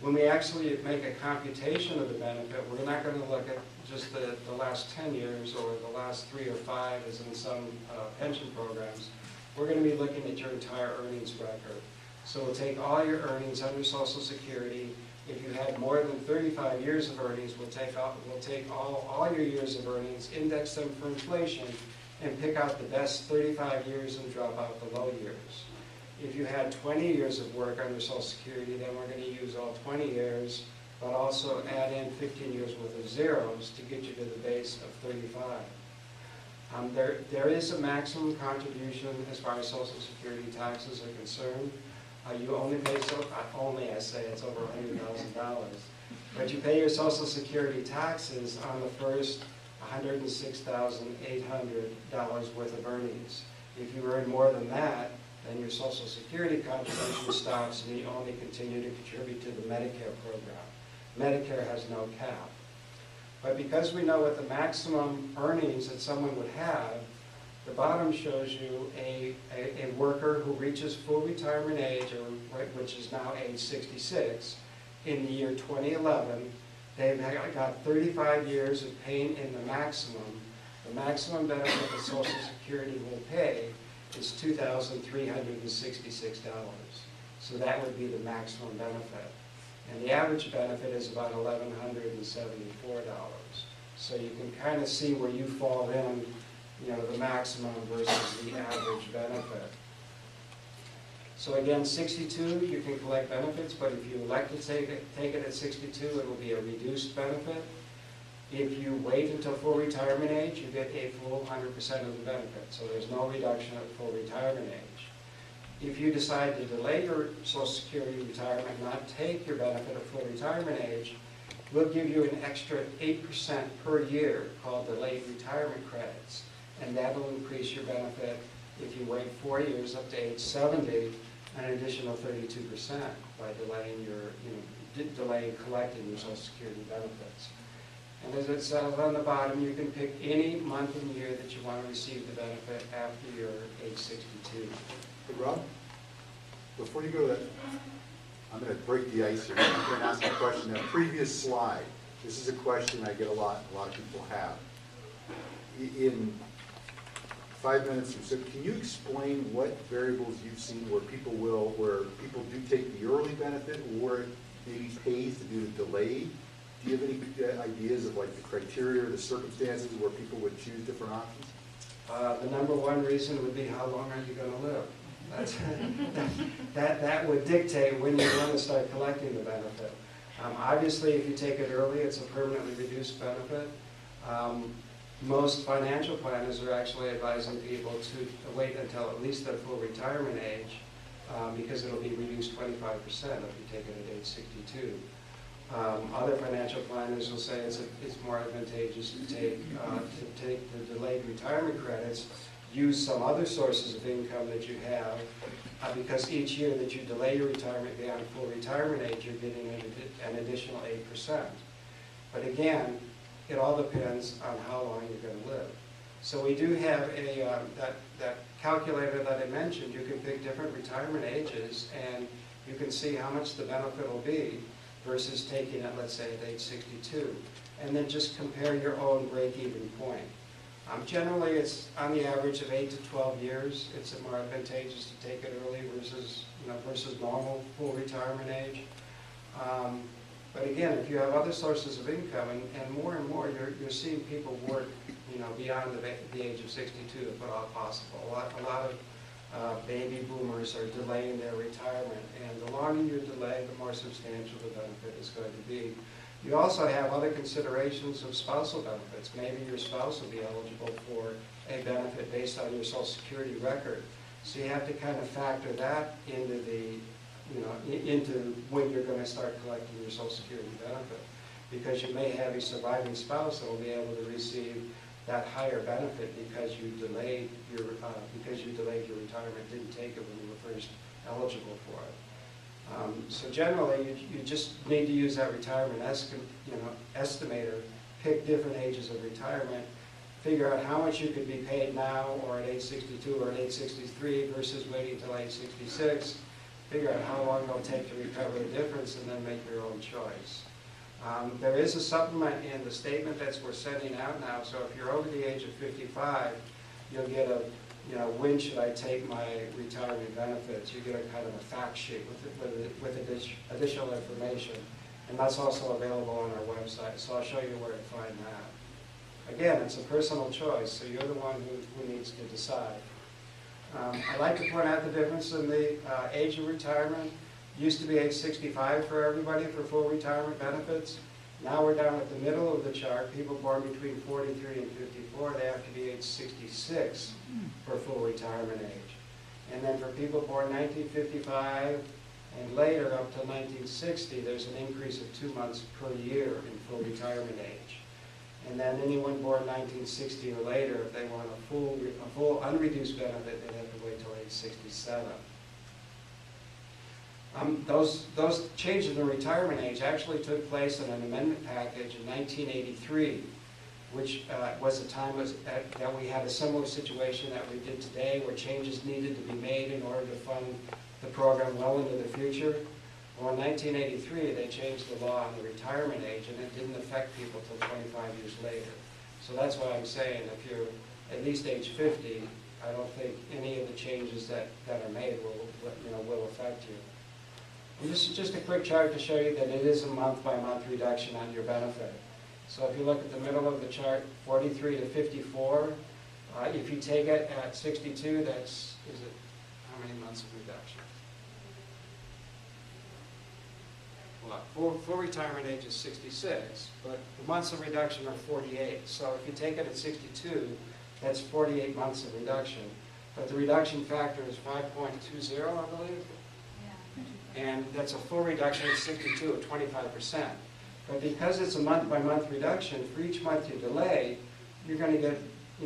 When we actually make a computation of the benefit, we're not going to look at just the last 10 years or the last 3 or 5 as in some pension programs. We're going to be looking at your entire earnings record. So we'll take all your earnings under Social Security. If you had more than 35 years of earnings, we'll take all your years of earnings, index them for inflation, and pick out the best 35 years and drop out the low years. If you had 20 years of work under Social Security, then we're going to use all 20 years, but also add in 15 years worth of zeros to get you to the base of 35. There is a maximum contribution as far as Social Security taxes are concerned. You only pay, I say it's over $100,000, but you pay your Social Security taxes on the first $106,800 worth of earnings. If you earn more than that, then your Social Security contribution stops and you only continue to contribute to the Medicare program. Medicare has no cap. But because we know what the maximum earnings that someone would have, the bottom shows you a worker who reaches full retirement age, which is now age 66, in the year 2011. They've got 35 years of paying in the maximum. The maximum benefit that Social Security will pay is $2,366. So that would be the maximum benefit. And the average benefit is about $1,174. So you can kind of see where you fall in, the maximum versus the average benefit. So again, 62, you can collect benefits, but if you elect to take it at 62, it will be a reduced benefit. If you wait until full retirement age, you get a full 100% of the benefit. So there's no reduction at full retirement age. If you decide to delay your Social Security retirement, not take your benefit at full retirement age, we'll give you an extra 8% per year called delayed retirement credits. And that will increase your benefit if you wait 4 years up to age 70, an additional 32% by delaying collecting your Social Security benefits. And as it says on the bottom, you can pick any month and year that you want to receive the benefit after you're age 62. Hey, Rob, before you go to that, I'm going to break the ice here. I'm going to ask a question. That previous slide, this is a question I get a lot of people have. In 5 minutes or so, can you explain what variables you've seen where people do take the early benefit or maybe pays to do the delayed? Do you have any ideas of like the criteria or the circumstances where people would choose different options? The number one reason would be how long are you going to live? That would dictate when you want to start collecting the benefit. Obviously, if you take it early, it's a permanently reduced benefit. Most financial planners are actually advising people to wait until at least their full retirement age because it will be reduced 25% if you take it at age 62. Other financial planners will say it's more advantageous to take the delayed retirement credits, use some other sources of income that you have, because each year that you delay your retirement beyond full retirement age, you're getting an additional 8%. But again, it all depends on how long you're going to live. So we do have that calculator that I mentioned. You can pick different retirement ages, and you can see how much the benefit will be versus taking it, let's say, at age 62. And then just compare your own break-even point. Generally, it's on the average of 8 to 12 years. It's more advantageous to take it early versus normal full retirement age. But again, if you have other sources of income, and more, you're seeing people work, beyond the age of 62 if at all possible. A lot of baby boomers are delaying their retirement, and the longer you delay, the more substantial the benefit is going to be. You also have other considerations of spousal benefits. Maybe your spouse will be eligible for a benefit based on your Social Security record. So you have to kind of factor that into into when you're going to start collecting your Social Security benefit, because you may have a surviving spouse that will be able to receive that higher benefit because you delayed your retirement, didn't take it when you were first eligible for it. So generally, you just need to use that retirement estimator, pick different ages of retirement, figure out how much you could be paid now or at age 62 or at age 63 versus waiting until age 66, figure out how long it'll take to recover the difference, and then make your own choice. There is a supplement in the statement that we're sending out now, so if you're over the age of 55, you'll get a, when should I take my retirement benefits? You get a kind of a fact sheet with additional information, and that's also available on our website, so I'll show you where to find that. Again, it's a personal choice, so you're the one who needs to decide. I'd like to point out the difference in the age of retirement. Used to be age 65 for everybody for full retirement benefits. Now we're down at the middle of the chart. People born between 43 and 54, they have to be age 66 for full retirement age. And then for people born 1955 and later up to 1960, there's an increase of 2 months per year in full retirement age. And then anyone born 1960 or later, if they want a full unreduced benefit, they'd have to wait till age 67. Those changes in retirement age actually took place in an amendment package in 1983, which was a time that we had a similar situation that we did today, where changes needed to be made in order to fund the program well into the future. Well, in 1983, they changed the law on the retirement age, and it didn't affect people until 25 years later. So that's why I'm saying if you're at least age 50, I don't think any of the changes that are made will affect you. And this is just a quick chart to show you that it is a month-by-month reduction on your benefit. So if you look at the middle of the chart, 43 to 54, if you take it at 62, that's, how many months of reduction? Well, full retirement age is 66, but the months of reduction are 48. So if you take it at 62, that's 48 months of reduction. But the reduction factor is 5.20, I believe. And that's a full reduction of 62 of 25%. But because it's a month-by-month reduction, for each month you delay, you're going to get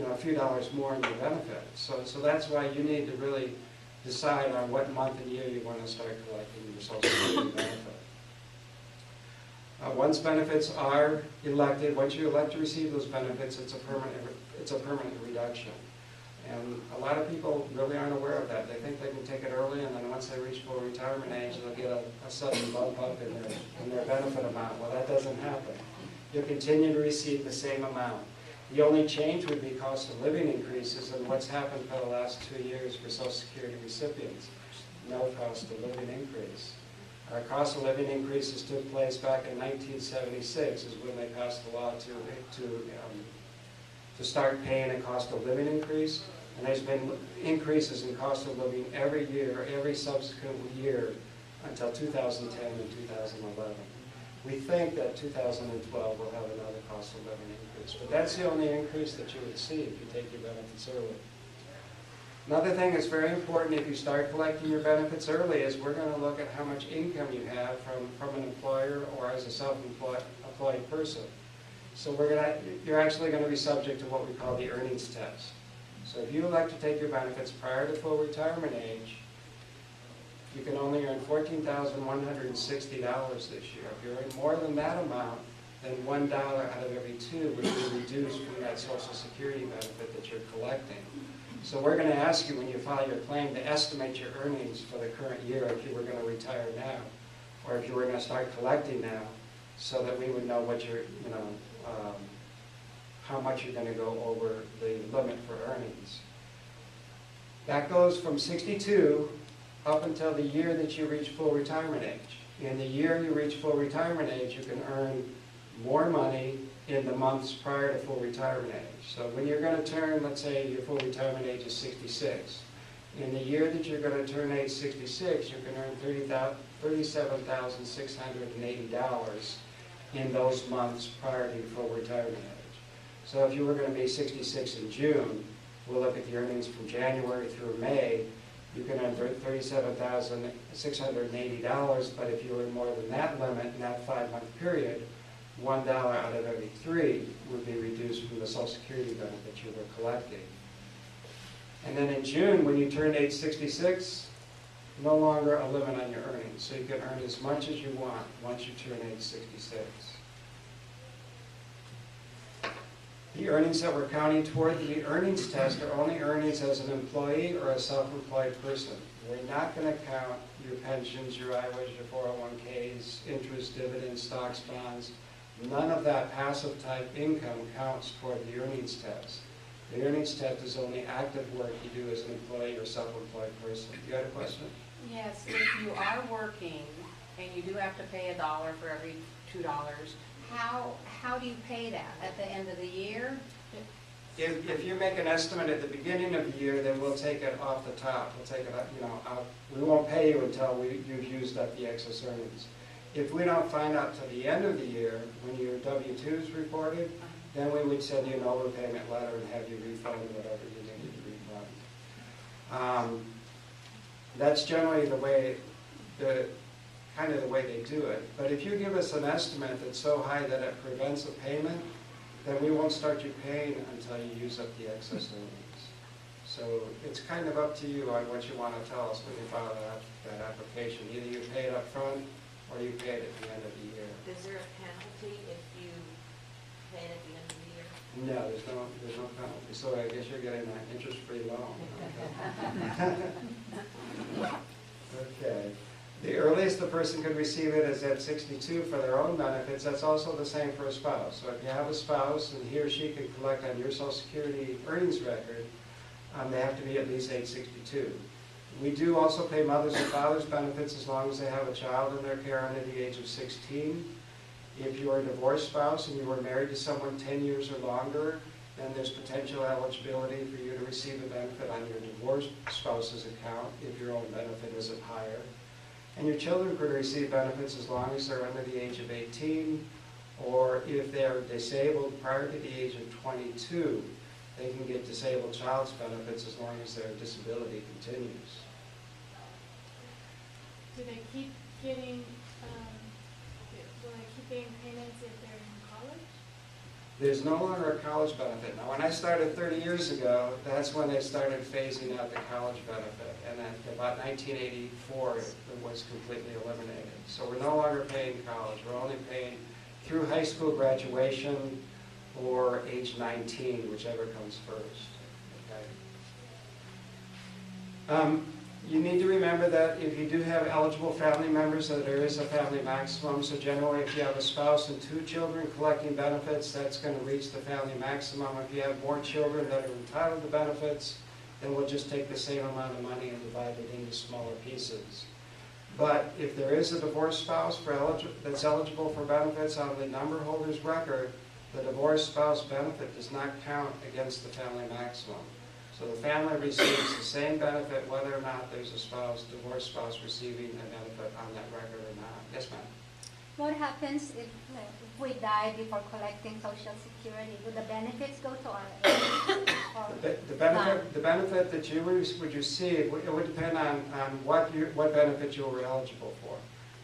a few dollars more in your benefit. So that's why you need to really decide on what month and year you want to start collecting your Social Security benefit. Once benefits are elected, once you elect to receive those benefits, it's a permanent reduction. And a lot of people really aren't aware of that. They think they can take it early, and then once they reach full retirement age, they'll get a sudden bump up in their benefit amount. Well, that doesn't happen. You'll continue to receive the same amount. The only change would be cost of living increases, and what's happened for the last 2 years for Social Security recipients. No cost of living increase. Our cost of living increases took place back in 1976, is when they passed the law to start paying a cost of living increase. And there's been increases in cost of living every year, every subsequent year, until 2010 and 2011. We think that 2012 will have another cost of living increase, but that's the only increase that you would see if you take your benefits early. Another thing that's very important if you start collecting your benefits early is we're going to look at how much income you have from an employer or as a self-employed person. So you're actually going to be subject to what we call the earnings test. So if you elect to take your benefits prior to full retirement age, you can only earn $14,160 this year. If you earn more than that amount, then $1 out of every 2 would be reduced from that Social Security benefit that you're collecting. So we're going to ask you when you file your claim to estimate your earnings for the current year if you were going to retire now, or if you were going to start collecting now, so that we would know what you're, how much you're going to go over the limit for earnings. That goes from 62 up until the year that you reach full retirement age. In the year you reach full retirement age, you can earn more money in the months prior to full retirement age. So when you're going to turn, let's say your full retirement age is 66. In the year that you're going to turn age 66, you can earn $37,680 in those months prior to your full retirement age. So if you were going to be 66 in June, we'll look at the earnings from January through May. You can earn $37,680, but if you earn more than that limit in that 5-month period, $1 out of every 3 would be reduced from the Social Security benefit you were collecting. And then in June, when you turn age 66, no longer a limit on your earnings. So you can earn as much as you want once you turn age 66. The earnings that we're counting toward the earnings test are only earnings as an employee or a self-employed person. We're not going to count your pensions, your IRAs, your 401ks, interest, dividends, stocks, bonds. None of that passive type income counts toward the earnings test. The earnings test is only active work you do as an employee or self-employed person. You got a question? Yes, if you are working and you do have to pay $1 for every $2, how do you pay that? At the end of the year? If you make an estimate at the beginning of the year, then we'll take it off the top. We'll take it up, out. We won't pay you until you've used up the excess earnings. If we don't find out till the end of the year, when your W-2 is reported, then we would send you an overpayment letter and have you refund whatever you needed to refund. That's generally the way, kind of the way they do it. But if you give us an estimate that's so high that it prevents a payment, then we won't start you paying until you use up the excess earnings. So it's kind of up to you on what you want to tell us when you file that application. Either you pay it up front or you pay it at the end of the year. Is there a penalty if you pay it at the end of the year? No, there's no penalty. So I guess you're getting an interest-free loan. Okay. The earliest the person could receive it is at 62 for their own benefits. That's also the same for a spouse. So if you have a spouse and he or she can collect on your Social Security earnings record, they have to be at least age 62. We do also pay mothers and fathers benefits as long as they have a child in their care under the age of 16. If you are a divorced spouse and you were married to someone 10 years or longer, then there's potential eligibility for you to receive a benefit on your divorced spouse's account if your own benefit isn't higher. And your children could receive benefits as long as they're under the age of 18, or if they're disabled prior to the age of 22, they can get disabled child's benefits as long as their disability continues. Do they keep getting, will they keep getting payments if they're in college? There's no longer a college benefit. Now, when I started 30 years ago, that's when they started phasing out the college benefit. And then about 1984, it was completely eliminated. So we're no longer paying college. We're only paying through high school graduation or age 19, whichever comes first. Okay. You need to remember that if you do have eligible family members, that there is a family maximum. So generally, if you have a spouse and 2 children collecting benefits, that's going to reach the family maximum. If you have more children that are entitled to benefits, then we'll just take the same amount of money and divide it into smaller pieces. But if there is a divorced spouse that's eligible for benefits on the number holder's record, the divorced spouse benefit does not count against the family maximum. So the family receives the same benefit whether or not there's a divorced spouse receiving a benefit on that record or not. Yes, ma'am? What happens if we die before collecting Social Security? Do the benefits go to our age? The benefit that you would receive, it would depend on what benefit you were eligible for.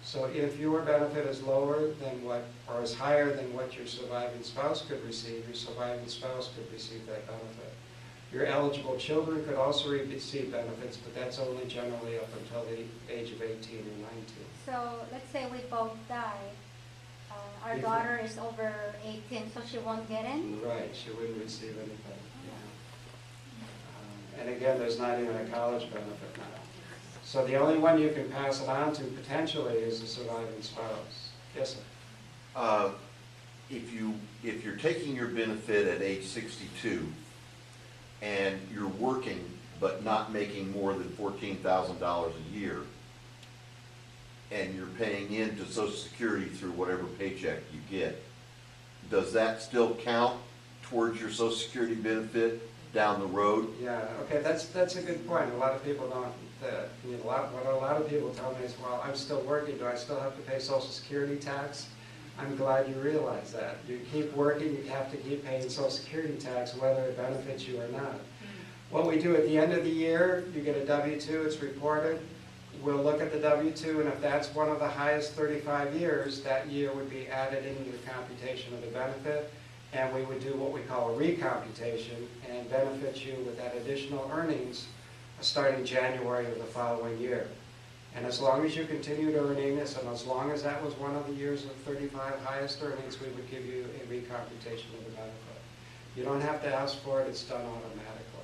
So if your benefit is lower than or is higher than what your surviving spouse could receive, your surviving spouse could receive that benefit. Your eligible children could also receive benefits, but that's only generally up until the age of 18 or 19. So let's say we both die. Our daughter is over 18, so she won't get in? Right, she wouldn't receive anything. Yeah. And again, there's not even a college benefit now. So the only one you can pass it on to potentially is the surviving spouse. Yes, sir? If you're taking your benefit at age 62 and you're working but not making more than $14,000 a year, and you're paying into Social Security through whatever paycheck you get, does that still count towards your Social Security benefit down the road? Yeah, okay, that's a good point. A lot of people don't, what a lot of people tell me is, well, I'm still working, do I still have to pay Social Security tax? I'm glad you realize that. You keep working, you have to keep paying Social Security tax whether it benefits you or not. What we do at the end of the year, you get a W-2, it's reported. We'll look at the W-2, and if that's one of the highest 35 years, that year would be added into the computation of the benefit, and we would do what we call a recomputation and benefit you with that additional earnings starting January of the following year. And as long as you continued earning this, and as long as that was one of the years of 35 highest earnings, we would give you a recomputation of the benefit. You don't have to ask for it, it's done automatically.